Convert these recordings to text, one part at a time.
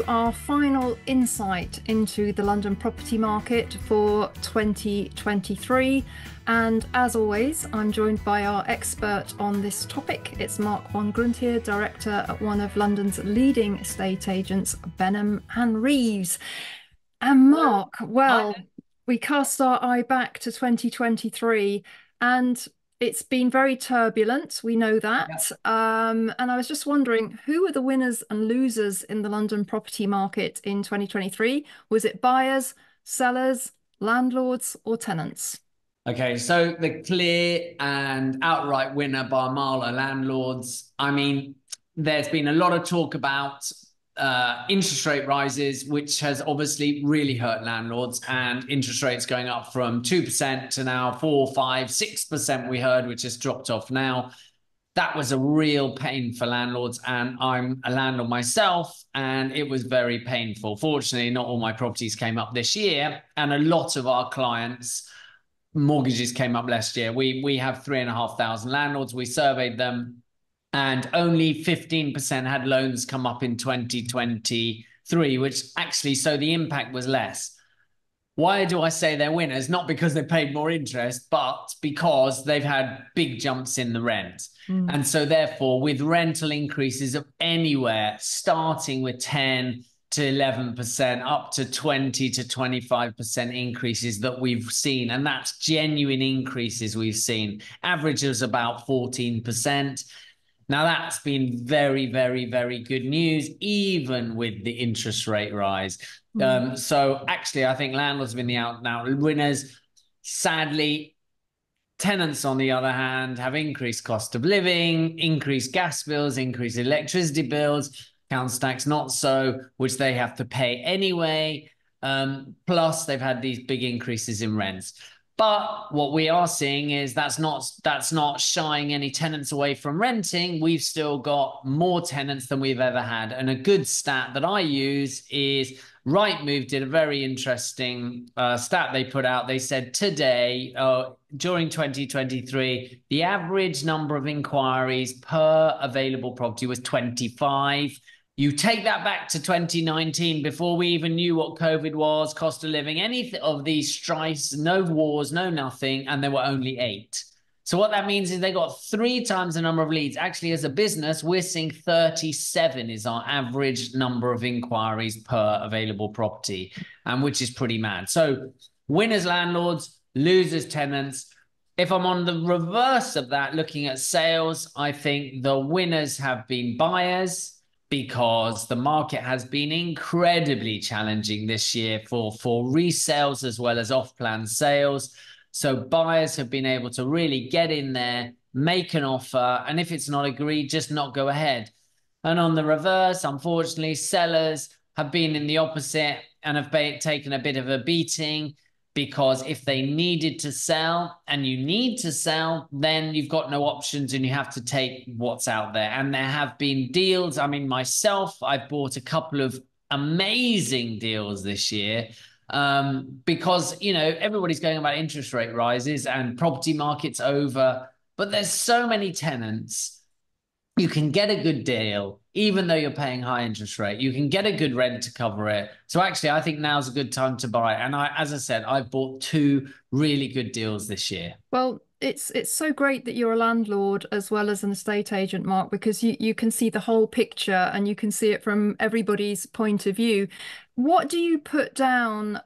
to our final insight into the London property market for 2023. And as always, I'm joined by our expert on this topic. It's Marc Grundherr, director at one of London's leading estate agents, Benham and Reeves. And Marc, well, we cast our eye back to 2023 and it's been very turbulent, we know that. And I was just wondering, who were the winners and losers in the London property market in 2023? Was it buyers, sellers, landlords, or tenants? Okay, so the clear and outright winner by a mile are landlords. I mean, there's been a lot of talk about interest rate rises, which has obviously really hurt landlords, and interest rates going up from 2% to now 4, 5, 6% we heard, which has dropped off now. That was a real pain for landlords, and I'm a landlord myself, and it was very painful. Fortunately, not all my properties came up this year, and a lot of our clients' mortgages came up last year. We have 3,500 landlords. We surveyed them, and only 15% had loans come up in 2023, which actually, so the impact was less. Why do I say they're winners? Not because they paid more interest, but because they've had big jumps in the rent. And so therefore, with rental increases of anywhere starting with 10 to 11%, up to 20 to 25% increases that we've seen, and that's genuine increases we've seen. Average is about 14%. Now, that's been very, very, very good news, even with the interest rate rise. So actually, I think landlords have been the out-and-out winners. Sadly, tenants, on the other hand, have increased cost of living, increased gas bills, increased electricity bills, council tax not so, which they have to pay anyway. Plus, they've had these big increases in rents. But what we are seeing is that's not shying any tenants away from renting. We've still got more tenants than we've ever had. And a good stat that I use is Rightmove did a very interesting stat they put out. They said today, during 2023, the average number of inquiries per available property was 25. You take that back to 2019, before we even knew what COVID was, cost of living, any of these strifes, no wars, no nothing, and there were only 8. So what that means is they got 3 times the number of leads. Actually, as a business, we're seeing 37 is our average number of inquiries per available property, and which is pretty mad. So winners, landlords, losers, tenants. If I'm on the reverse of that, looking at sales, I think the winners have been buyers, because the market has been incredibly challenging this year for resales as well as off-plan sales. So buyers have been able to really get in there, make an offer, and if it's not agreed, just not go ahead. And on the reverse, unfortunately, sellers have been in the opposite and have taken a bit of a beating, because if they needed to sell and you need to sell, then you've got no options and you have to take what's out there. And there have been deals. I mean, myself, I've bought a couple of amazing deals this year, because, you know, everybody's going about interest rate rises and property market's over, but there's so many tenants. You can get a good deal, even though you're paying high interest rate. You can get a good rent to cover it. So actually, I think now's a good time to buy. And as I said, I've bought 2 really good deals this year. Well, it's so great that you're a landlord as well as an estate agent, Marc, because you can see the whole picture and you can see it from everybody's point of view. What do you put down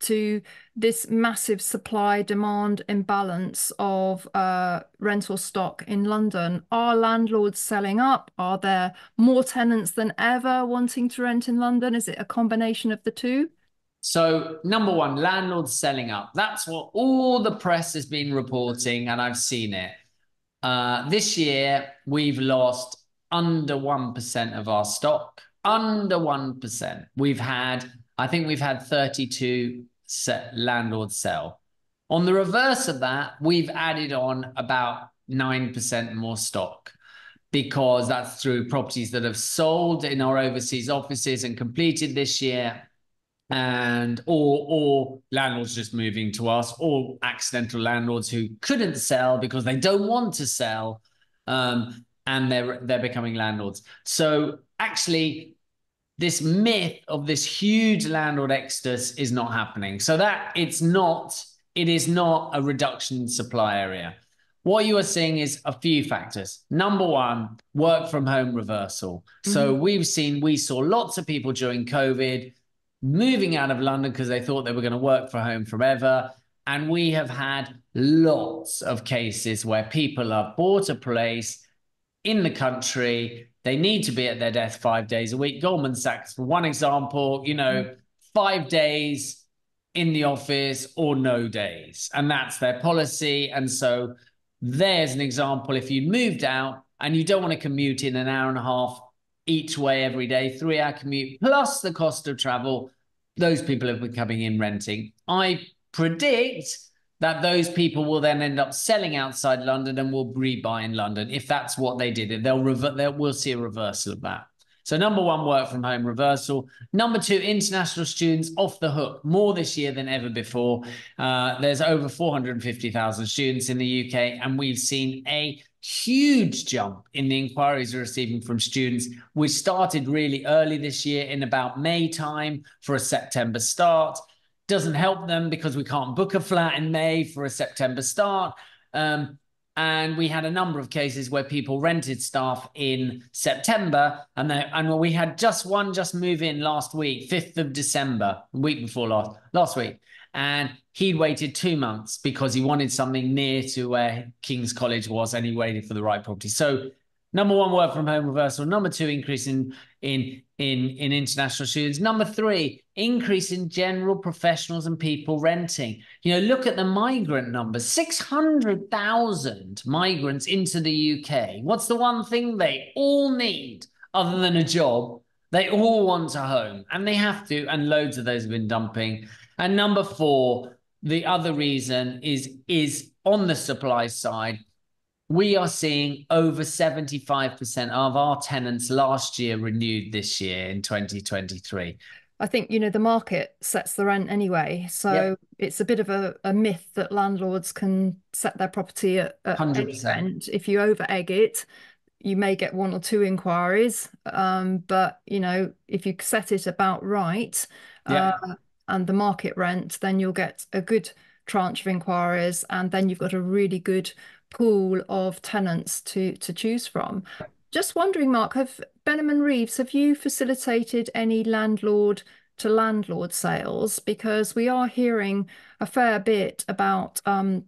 to this massive supply-demand imbalance of rental stock in London? Are landlords selling up? Are there more tenants than ever wanting to rent in London? Is it a combination of the two? So number one, landlords selling up. That's what all the press has been reporting, and I've seen it. This year, we've lost under 1% of our stock. Under 1%. I think we've had 32 landlords sell. On the reverse of that, we've added on about 9% more stock, because that's through properties that have sold in our overseas offices and completed this year, and or landlords just moving to us, or accidental landlords who couldn't sell because they don't want to sell, and they're becoming landlords. So actually, this myth of this huge landlord exodus is not happening. So that it is not a reduction in supply area. What you are seeing is a few factors. Number one, work from home reversal. So we saw lots of people during COVID moving out of London because they thought they were going to work from home forever. And we have had lots of cases where people have bought a place in the country. They need to be at their desk 5 days a week. Goldman Sachs, for one example, 5 days in the office or no days. And that's their policy. And so there's an example. If you moved out and you don't want to commute in an hour and a half each way every day, 3-hour commute, plus the cost of travel, those people have been coming in renting. I predict that those people will then end up selling outside London and will rebuy in London. If that's what they did, we'll see a reversal of that. So number one, work from home reversal. Number two, international students off the hook more this year than ever before. There's over 450,000 students in the UK, and we've seen a huge jump in the inquiries we're receiving from students. We started really early this year in about May time for a September start. Doesn't help them because we can't book a flat in May for a September start. And we had a number of cases where people rented staff in September, and we had just move in last week, 5th of December, a week before last week. And he'd waited 2 months because he wanted something near to where King's College was, and he waited for the right property. So number one, work from home reversal. Number two, increase in international students. Number three, increase in general professionals and people renting. Look at the migrant numbers, 600,000 migrants into the UK. What's the one thing they all need other than a job? They all want a home, and they have to, and loads of those have been dumping. And number four, the other reason is on the supply side. We are seeing over 75% of our tenants last year renewed this year in 2023. I think, the market sets the rent anyway. So it's a bit of a myth that landlords can set their property at any 100%. rent. If you over egg it, you may get 1 or 2 inquiries. But, if you set it about right and the market rent, then you'll get a good tranche of inquiries, and then you've got a really good pool of tenants to choose from. Just wondering, Marc, have Benham and Reeves, have you facilitated any landlord to landlord sales? Because we are hearing a fair bit about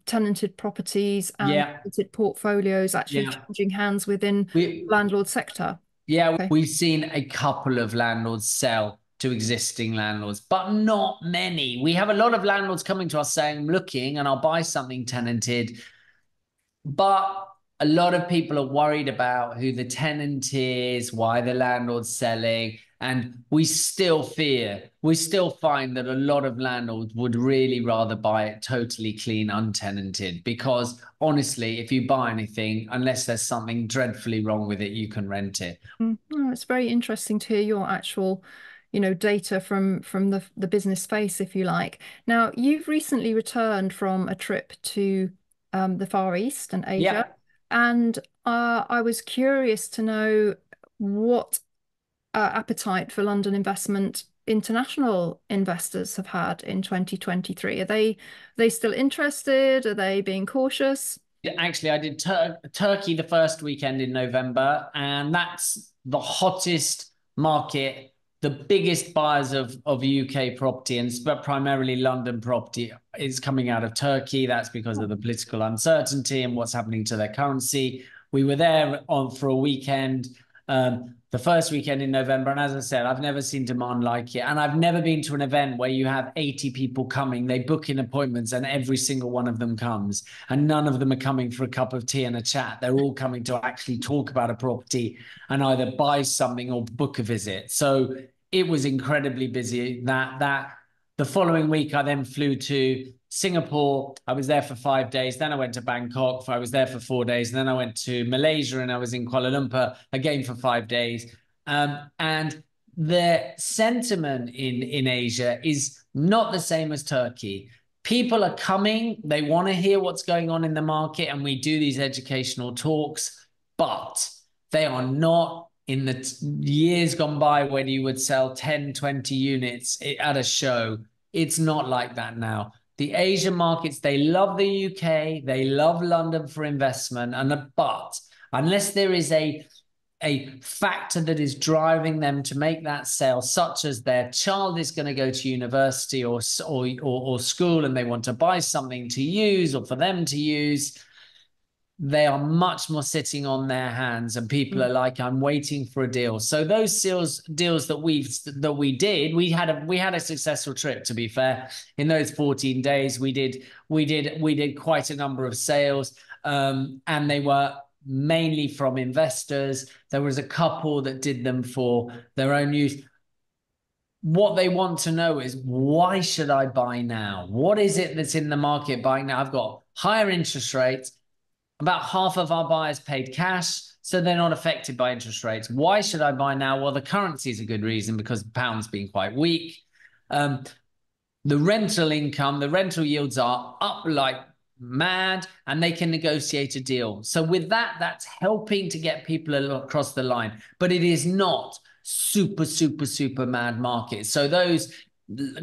tenanted properties and tenanted portfolios actually changing hands within the landlord sector. We've seen a couple of landlords sell to existing landlords, but not many. We have a lot of landlords coming to us saying, I'm looking and I'll buy something tenanted. But a lot of people are worried about who the tenant is, why the landlord's selling. And we still find that a lot of landlords would really rather buy it totally clean, untenanted, because honestly, if you buy anything, unless there's something dreadfully wrong with it, you can rent it. It's very interesting to hear your actual data from the business space, if you like. Now, you've recently returned from a trip to the Far East and Asia. And I was curious to know what appetite for London investment international investors have had in 2023. Are they still interested? Are they being cautious? Actually, I did Turkey the first weekend in November, and that's the hottest market. The biggest buyers of UK property, and primarily London property, is coming out of Turkey. That's because of the political uncertainty and what's happening to their currency. We were there for a weekend, the first weekend in November. And as I said, I've never seen demand like it. And I've never been to an event where you have 80 people coming. They book in appointments and every single one of them comes. And none of them are coming for a cup of tea and a chat. They're all coming to actually talk about a property and either buy something or book a visit. So it was incredibly busy. The following week, I then flew to Singapore. I was there for 5 days. Then I went to Bangkok. I was there for 4 days. And then I went to Malaysia, and I was in Kuala Lumpur again for 5 days. And the sentiment in Asia is not the same as Turkey. People are coming. They want to hear what's going on in the market, and we do these educational talks, but they are not in the years gone by when you would sell 10, 20 units at a show. It's not like that now. The Asian markets, they love the UK, they love London for investment, but unless there is a factor that is driving them to make that sale, such as their child is going to go to university or school and they want to buy something to use or for them to use, they are much more sitting on their hands, and people are like, I'm waiting for a deal. So those deals that we did, we had a successful trip, to be fair. In those 14 days, we did quite a number of sales, and they were mainly from investors. There was a couple that did them for their own use. What they want to know is, why should I buy now? What is it that's in the market buying now? I've got higher interest rates. About half of our buyers paid cash, so they're not affected by interest rates. Why should I buy now? Well, the currency is a good reason, because the pound's been quite weak. The rental income, the rental yields are up like mad, and they can negotiate a deal. So with that, that's helping to get people across the line. But it is not super, super, super mad market. So those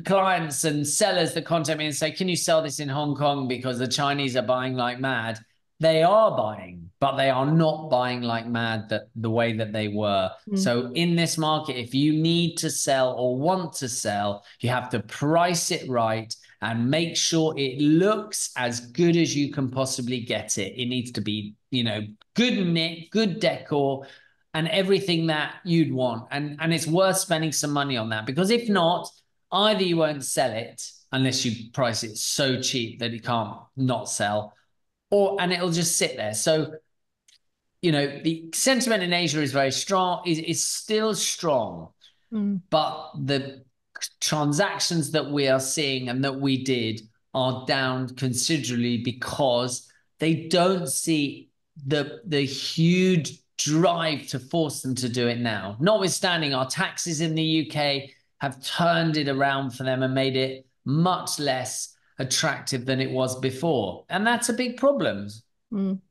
clients and sellers that contact me and say, can you sell this in Hong Kong because the Chinese are buying like mad? They are buying, but they are not buying like mad the way that they were. So in this market, if you need to sell or want to sell, you have to price it right and make sure it looks as good as you can possibly get it. It needs to be, good knit, good decor, and everything that you'd want. And it's worth spending some money on that, because if not, either you won't sell it unless you price it so cheap that it can't not sell, and it'll just sit there. So, the sentiment in Asia is very strong, is still strong, but the transactions that we are seeing and that we did are down considerably, because they don't see the huge drive to force them to do it now. Notwithstanding, our taxes in the UK have turned it around for them and made it much less attractive than it was before. And that's a big problem. But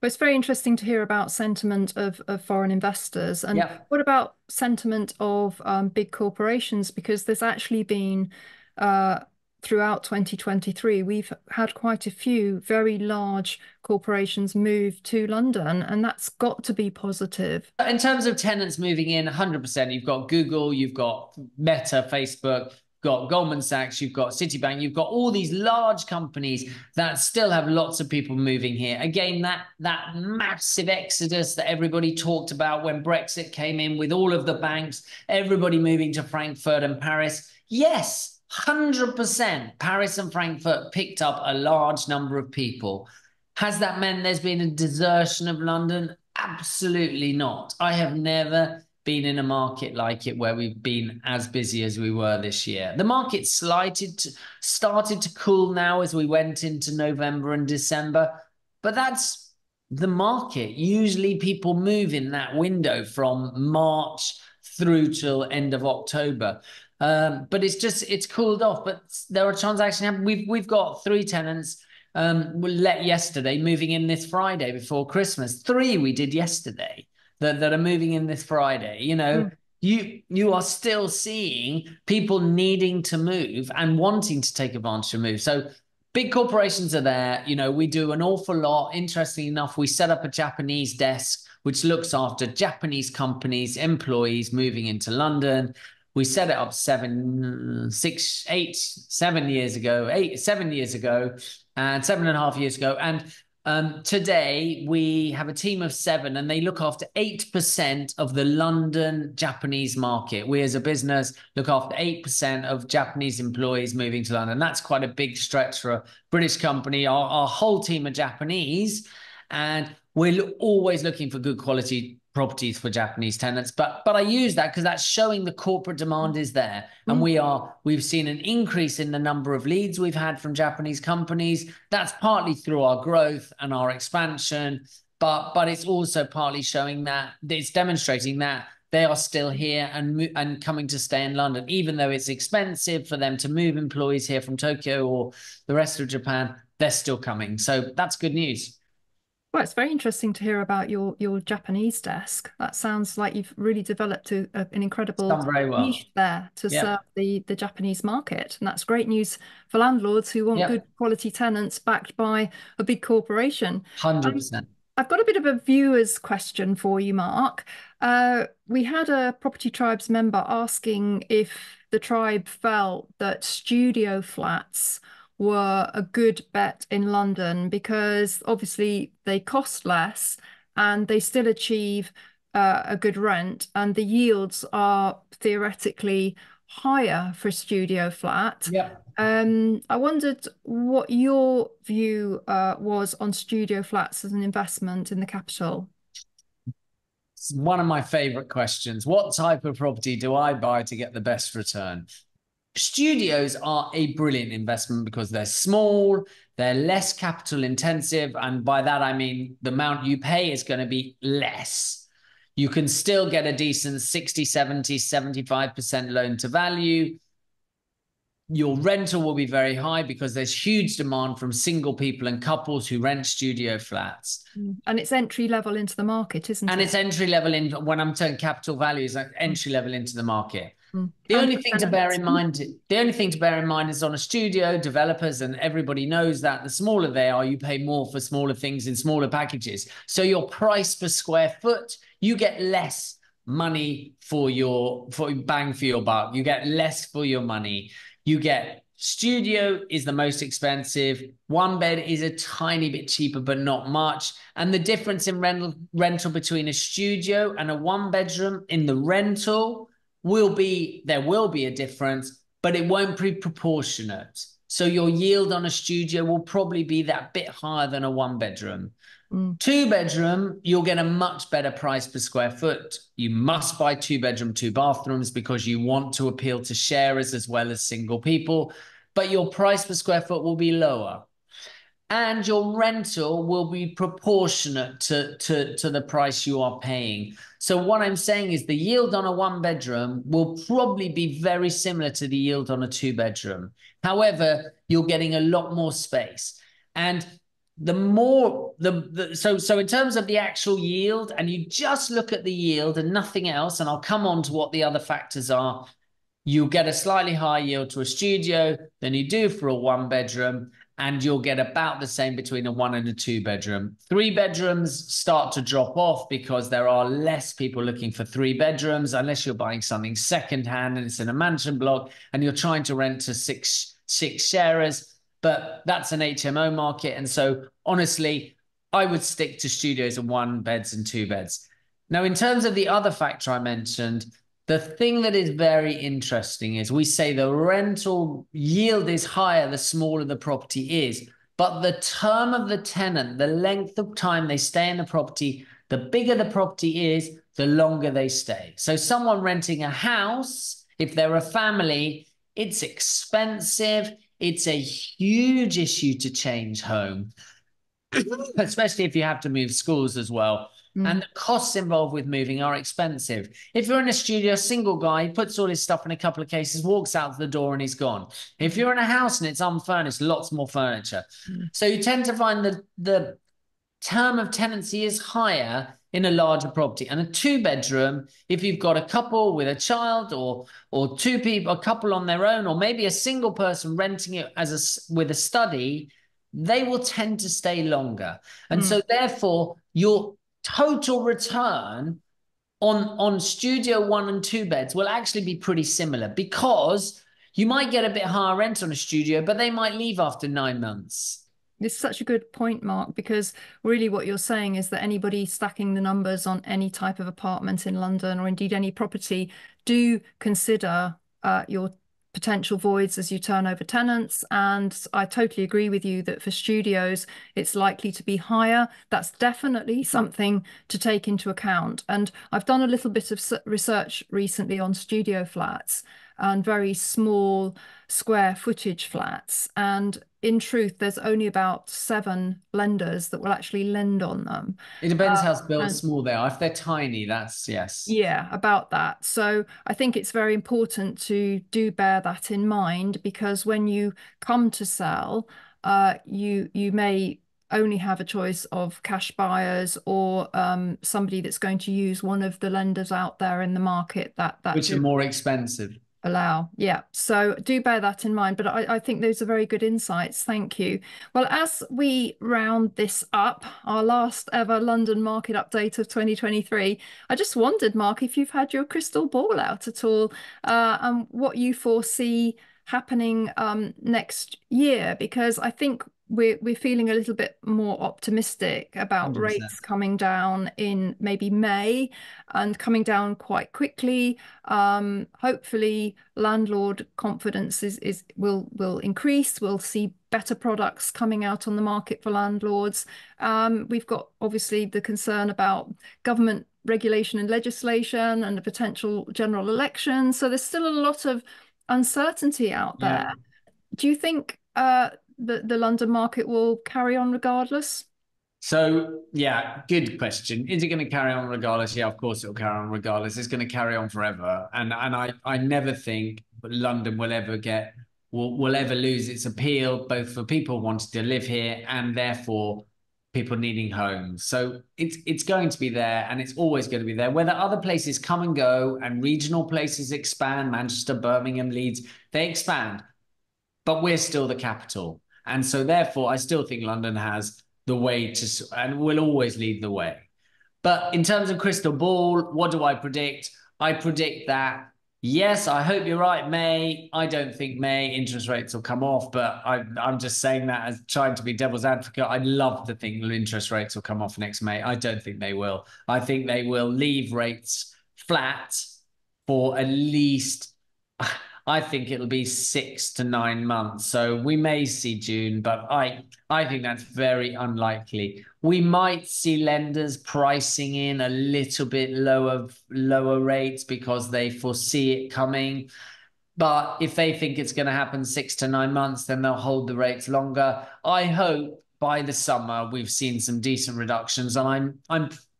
it's very interesting to hear about sentiment of foreign investors. And what about sentiment of big corporations? Because there's actually been, throughout 2023, we've had quite a few very large corporations move to London, and that's got to be positive. In terms of tenants moving in, 100%, you've got Google, you've got Meta, Facebook, got Goldman Sachs, you've got Citibank, you've got all these large companies that still have lots of people moving here. Again, that massive exodus that everybody talked about when Brexit came in, with all of the banks, everybody moving to Frankfurt and Paris. Yes, 100%. Paris and Frankfurt picked up a large number of people. Has that meant there's been a desertion of London? Absolutely not. I have never been in a market like it where we've been as busy as we were this year. The market started to cool now as we went into November and December, but that's the market. Usually people move in that window from March through till end of October. But it's cooled off. But there are transactions happening. We've got 3 tenants we let yesterday, moving in this Friday before Christmas. 3 we did yesterday that are moving in this Friday. You are still seeing people needing to move and wanting to take advantage of move. So big corporations are there. We do an awful lot. Interestingly enough, we set up a Japanese desk which looks after Japanese companies, employees moving into London. We set it up 7 years ago, 7.5 years ago. And today we have a team of 7, and they look after 8% of the London Japanese market. We as a business look after 8% of Japanese employees moving to London. That's quite a big stretch for a British company. Our whole team are Japanese, and we're always looking for good quality properties for Japanese tenants. But I use that because that's showing the corporate demand is there. And we've seen an increase in the number of leads we've had from Japanese companies. That's partly through our growth and our expansion, but it's also partly showing that it's demonstrating that they are still here and coming to stay in London, even though it's expensive for them to move employees here from Tokyo or the rest of Japan. They're still coming. So that's good news. Well, it's very interesting to hear about your Japanese desk. That sounds like you've really developed an It's incredible done very niche well. there to serve Yep. the Japanese market. And that's great news for landlords who want good Yep. quality tenants backed by a big corporation. Um, 100%. I've got a bit of a viewer's question for you, Mark. We had a Property Tribes member asking if the tribe felt that studio flats were a good bet in London because obviously they cost less and they still achieve a good rent, and the yields are theoretically higher for a studio flat. Yep. I wondered what your view was on studio flats as an investment in the capital. It's one of my favorite questions. What type of property do I buy to get the best return? Studios are a brilliant investment because they're small, they're less capital intensive, and by that I mean the amount you pay is going to be less. You can still get a decent 60, 70, 75% loan to value. Your rental will be very high because there's huge demand from single people and couples who rent studio flats. And it's entry level into the market, isn't And it? it's entry level in when I'm saying capital value is like Mm. entry level into the market. The And only for thing to bear tenants. in mind, the only thing to bear in mind is on a studio, developers and everybody knows that the smaller they are, you pay more for smaller things in smaller packages. So your price per square foot, you get less money for bang for your buck. You get less for your money. You get studio is the most expensive. One bed is a tiny bit cheaper, but not much. And the difference in rental between a studio and a one bedroom in the rental there will be a difference, but it won't be proportionate. So your yield on a studio will probably be that bit higher than a one bedroom. Mm. Two bedroom, you'll get a much better price per square foot. You must buy two bedroom, two bathrooms because you want to appeal to sharers as well as single people, but your price per square foot will be lower and your rental will be proportionate to the price you are paying. So what I'm saying is the yield on a one bedroom will probably be very similar to the yield on a two bedroom. However, you're getting a lot more space. And the more so in terms of the actual yield, and you just look at the yield and nothing else, and I'll come on to what the other factors are, you get a slightly higher yield to a studio than you do for a one bedroom, and you'll get about the same between a one and a two bedroom. Three bedrooms start to drop off because there are less people looking for three bedrooms unless you're buying something secondhand and it's in a mansion block and you're trying to rent to six sharers. But that's an HMO market. And so honestly, I would stick to studios and one beds and two beds. Now, in terms of the other factor I mentioned, the thing that is very interesting is we say the rental yield is higher the smaller the property is, but the term of the tenant, the length of time they stay in the property, the bigger the property is, the longer they stay. So someone renting a house, if they're a family, it's expensive. It's a huge issue to change home, especially if you have to move schools as well. And Mm. the costs involved with moving are expensive. If you're in a studio, single guy, he puts all his stuff in a couple of cases, walks out the door and he's gone. If you're in a house and it's unfurnished, lots more furniture. Mm. So you tend to find that the term of tenancy is higher in a larger property. And a two bedroom, if you've got a couple with a child or two people, a couple on their own, or maybe a single person renting it with a study, they will tend to stay longer. And Mm. so therefore your total return on studio one and two beds will actually be pretty similar because you might get a bit higher rent on a studio, but they might leave after 9 months. It's such a good point, Mark, because really what you're saying is that anybody stacking the numbers on any type of apartment in London or indeed any property do consider your potential voids as you turn over tenants. And I totally agree with you that for studios, it's likely to be higher. That's definitely something to take into account. And I've done a little bit of research recently on studio flats and very small square footage flats. And in truth, there's only about 7 lenders that will actually lend on them. It depends how built And small they are. If they're tiny, that's yes. yeah, about that. So I think it's very important to do bear that in mind because when you come to sell, you may only have a choice of cash buyers or somebody that's going to use one of the lenders out there in the market that which are do more expensive. allow. Yeah, so do bear that in mind. But I think those are very good insights. Thank you. Well, as we round this up, our last ever London market update of 2023, I just wondered, Mark, if you've had your crystal ball out at all, and what you foresee happening next year, because I think we're feeling a little bit more optimistic about 100%. rates coming down in maybe May and coming down quite quickly. Hopefully, landlord confidence will increase. We'll see better products coming out on the market for landlords. We've got obviously the concern about government regulation and legislation and the potential general election. So there's still a lot of uncertainty out Yeah. there. Do you think the London market will carry on regardless? So, yeah, good question. Is it going to carry on regardless? Yeah, of course it'll carry on regardless. It's going to carry on forever. And I never think London will ever lose its appeal, both for people wanting to live here and therefore people needing homes. So it's going to be there and it's always going to be there. Whether other places come and go and regional places expand, Manchester, Birmingham, Leeds, they expand, but we're still the capital. And so therefore, I still think London has the way to, and will always lead the way. But in terms of crystal ball, what do I predict? I predict that, yes, I hope you're right, May. I don't think May interest rates will come off, but I'm just saying that as trying to be devil's advocate. I'd love to think interest rates will come off next May. I don't think they will. I think they will leave rates flat for at least, I think it'll be 6 to 9 months. So we may see June, but I think that's very unlikely. We might see lenders pricing in a little bit lower rates because they foresee it coming. But if they think it's going to happen 6 to 9 months, then they'll hold the rates longer. I hope by the summer we've seen some decent reductions, and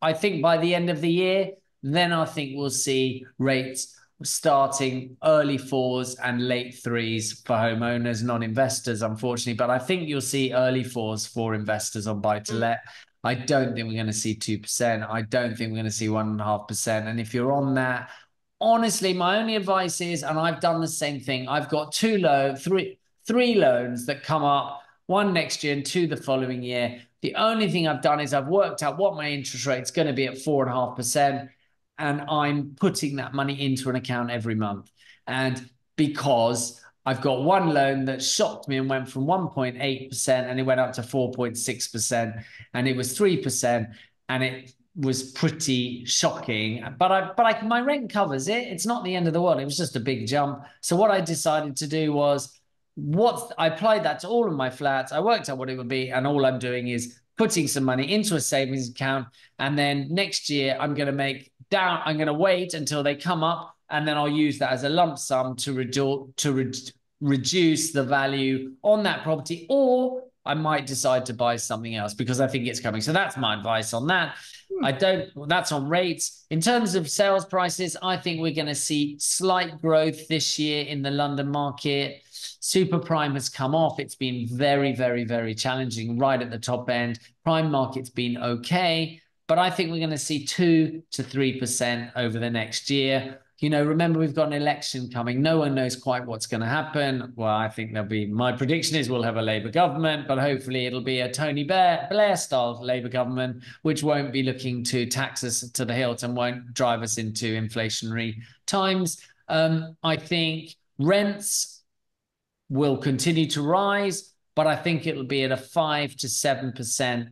I think by the end of the year, then I think we'll see rates starting early 4s and late 3s for homeowners, non-investors, unfortunately. But I think you'll see early 4s for investors on buy-to-let. I don't think we're going to see 2%. I don't think we're going to see 1.5%. And if you're on that, honestly, my only advice is, and I've done the same thing, I've got three loans that come up, one next year and two the following year. The only thing I've done is I've worked out what my interest rate is going to be at 4.5%. And I'm putting that money into an account every month. And because I've got one loan that shocked me and went from 1.8% and it went up to 4.6%, and it was 3%, and it was pretty shocking. But my rent covers it. It's not the end of the world. It was just a big jump. So what I decided to do was I applied that to all of my flats. I worked out what it would be, and all I'm doing is putting some money into a savings account. And then next year I'm going to wait until they come up, and then I'll use that as a lump sum to reduce the value on that property, or I might decide to buy something else because I think it's coming. So that's my advice on that. That's on rates. In terms of sales prices, I think we're going to see slight growth this year in the London market. Super prime has come off. It's been very, very, very challenging right at the top end. Prime market's been okay, but I think we're going to see 2 to 3% over the next year. You know, remember, we've got an election coming. No one knows quite what's going to happen. Well, I think my prediction is we'll have a Labour government, but hopefully it'll be a Tony Blair style Labour government, which won't be looking to tax us to the hilt and won't drive us into inflationary times. I think rents will continue to rise, but I think it'll be at a 5 to 7%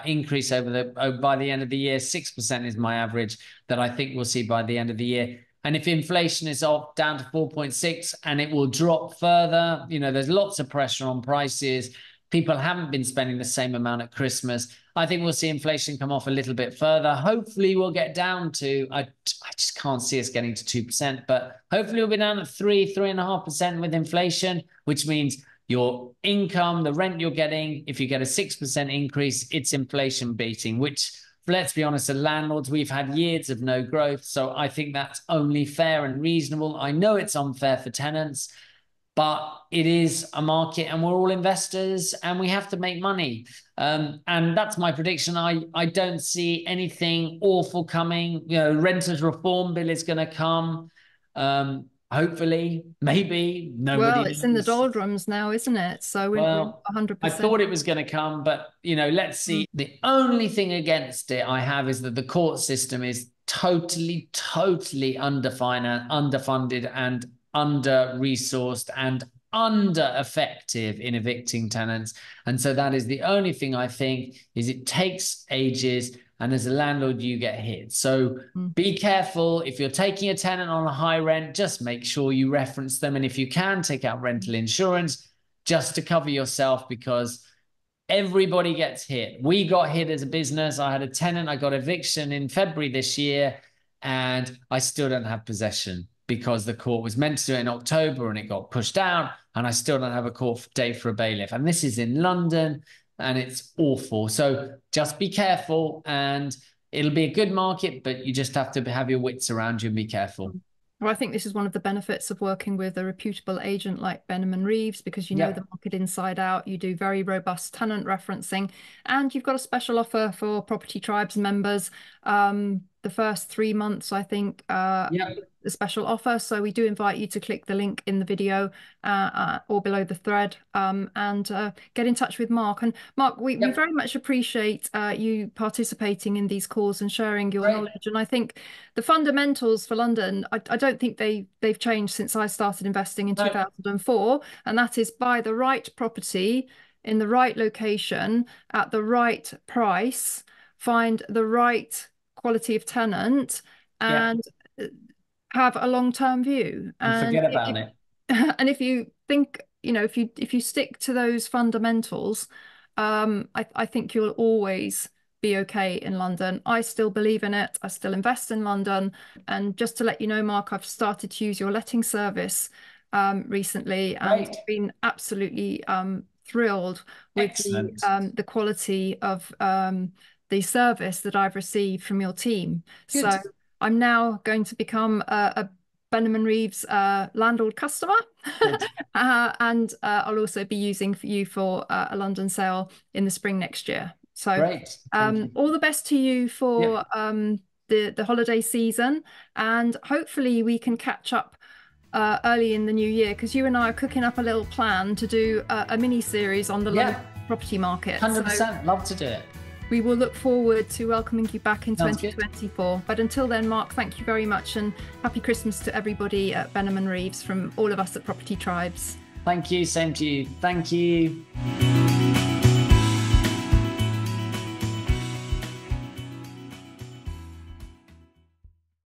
increase by the end of the year. 6% is my average that I think we'll see by the end of the year. And if inflation is off down to 4.6 and it will drop further, you know, there's lots of pressure on prices. People haven't been spending the same amount at Christmas. I think we'll see inflation come off a little bit further. Hopefully we'll get down to, I just can't see us getting to 2%, but hopefully we'll be down to 3.5% with inflation, which means your income, the rent you're getting, if you get a 6% increase, it's inflation beating, which, let's be honest, as landlords, we've had years of no growth. So I think that's only fair and reasonable. I know it's unfair for tenants, but it is a market and we're all investors and we have to make money. And that's my prediction. I don't see anything awful coming. You know, renters reform bill is going to come. Hopefully, maybe, nobody Well, it's in the knows. doldrums now, isn't it? So we're Well, 100%. I thought it was going to come, but, you know, let's see. The only thing against it I have is that the court system is totally underfunded and under-resourced and under-effective in evicting tenants. And so that is the only thing I think is it takes ages, and as a landlord, you get hit. So be careful. If you're taking a tenant on a high rent, just make sure you reference them. And if you can, take out rental insurance just to cover yourself, because everybody gets hit. We got hit as a business. I had a tenant, I got eviction in February this year, and I still don't have possession because the court was meant to do it in October and it got pushed out, and I still don't have a court date for a bailiff. And this is in London, and it's awful. So just be careful, and it'll be a good market, but you just have to have your wits around you and be careful. Well, I think this is one of the benefits of working with a reputable agent like Benham and Reeves, because you know the market inside out. You do very robust tenant referencing, and you've got a special offer for Property Tribes members. The first 3 months, I think, the special offer. So we do invite you to click the link in the video or below the thread and get in touch with Marc. And Marc, we very much appreciate you participating in these calls and sharing your knowledge. And I think the fundamentals for London, I don't think they've changed since I started investing in 2004. And that is buy the right property in the right location at the right price, find the right quality of tenant, and have a long-term view, and forget about it. And if you think, you know, if you stick to those fundamentals, I think you'll always be okay in London. I still believe in it. I still invest in London. And just to let you know, Marc, I've started to use your letting service recently, and been absolutely thrilled with the quality of the service that I've received from your team. Good. So I'm now going to become a Benham and Reeves landlord customer, and I'll also be using you for a London sale in the spring next year. So all the best to you for the holiday season, and hopefully we can catch up early in the new year, because you and I are cooking up a little plan to do a mini series on the London property market. 100%, so love to do it. We will look forward to welcoming you back in 2024. But until then, Marc, thank you very much, and happy Christmas to everybody at Benham and Reeves from all of us at Property Tribes. Thank you, same to you. Thank you.